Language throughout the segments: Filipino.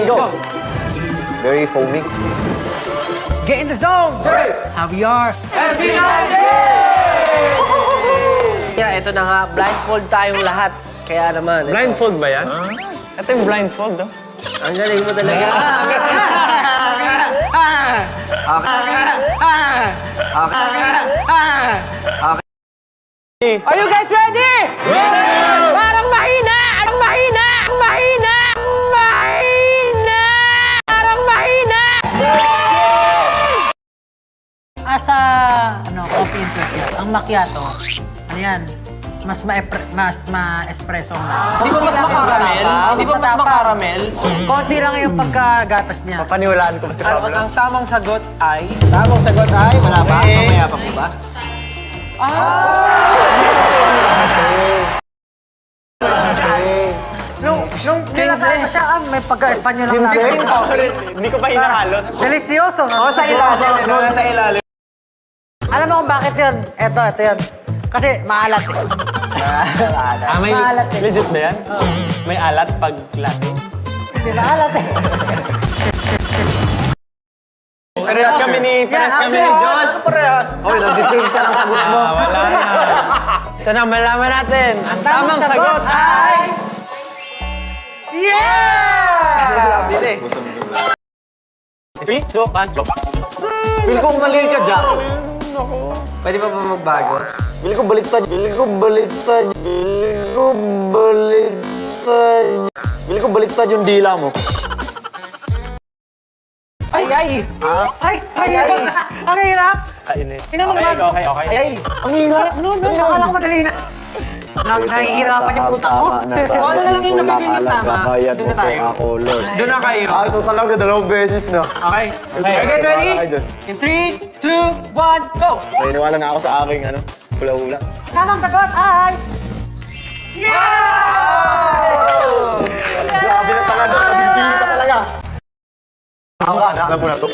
Go! Very foamy. Get in the zone! How we are? Kaya ito na nga, blindfold tayong lahat. Kaya naman. Blindfold ba yan? Ito yung blindfold, oh. Ang galing mo talaga. Are you guys ready? Parang mahina! Parang mahina! Mahina! Mahina! Parang mahina! Asa, coffee enthusiast, ang macchiato, ano yan? Mas ma-espresso na. Di ba mas makaramel? Di ba mas makaramel? Konti lang yung pagkagatas niya. Papaniwalaan ko ba si Pablo? Ang tamang sagot ay... Tamang sagot ay, wala ba? Mamaya pa po ba? Nung nilasahan ko siya, may pagka-Espanyol lang lang. Hindi ko pa hinahalot. Delicioso. O, sa ilalim. Sa ilalim. Alam mo kung bakit yun? Ito yun. Kasi maalat eh. May Maalat eh. legit ba yan? May alat pag latte? Hindi maalat eh. Parehas kami ni Josh. Parehas. Oy, nag-change ka ng sagot mo. Wala na. Ito na, malaman natin. Ang tamang sagot ay... Yeah! Grabe eh. 3, 2, 1, go. Feel ko mali ka dyan. Pwede pa ba magbago? Feel ko baliktad. Feel ko baliktad. Feel ko baliktad. Feel ko baliktad yung dila mo. Ay! Ay! Ang hirap! Kainit. Tingnan mo naman. Okay. Ay! Ang hirap! Ano? Nakala ko madali na. Nahihirapan yung puta ko. O, ano na lang yung nabigay niyo tama? Doon na tayo. Doon na kayo. Ito talaga, dalawang beses na. Okay. Are you guys ready? In 3, 2, 1, go! Nainiwala na ako sa aking, hula-hula. Tamang sagot ay... Grabe na talaga, nabibili ka talaga. Alam mo na to.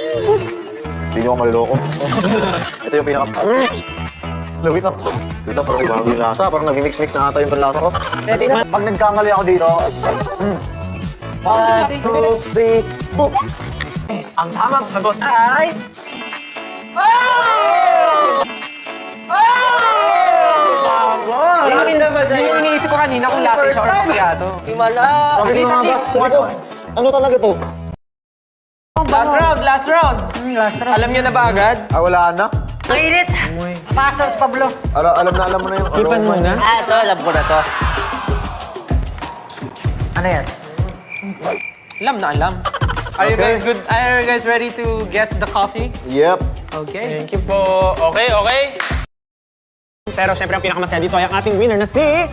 Hindi nyo ako maliloko. Ito yung pinaka... Wait lang, parang ibang yung lasa. Parang nag-mix-mix na ata yung panlasa ko. Pag nagkamali ako dito... 1, 2, 3, boom! Ang tamang sagot ay... Yung iniisip ko kanina kung latte siya or macchiato. Himala. Sabi ko nga ba, sabi ko, ano talaga to? Last round. Last round. Alam niyo na ba agad? Wala na. Ang init! Pasok si Pablo. Alam mo na yung... Kipan mo na? Ito, alam ko na to. Ano yan? Alam na alam. Are you guys good? Are you guys ready to guess the coffee? Yep. Okay. Thank you po. Okay. Pero siyempre ang pinakamasaya dito ay ang ating winner na si...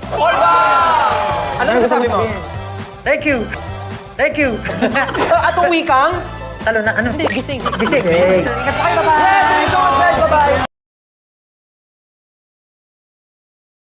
Ano ang sabi mo? Thank you. Atong wikang? Talo na, ano? Hindi, gising. Bisig. Ingat po kayo, bye-bye. Bye-bye.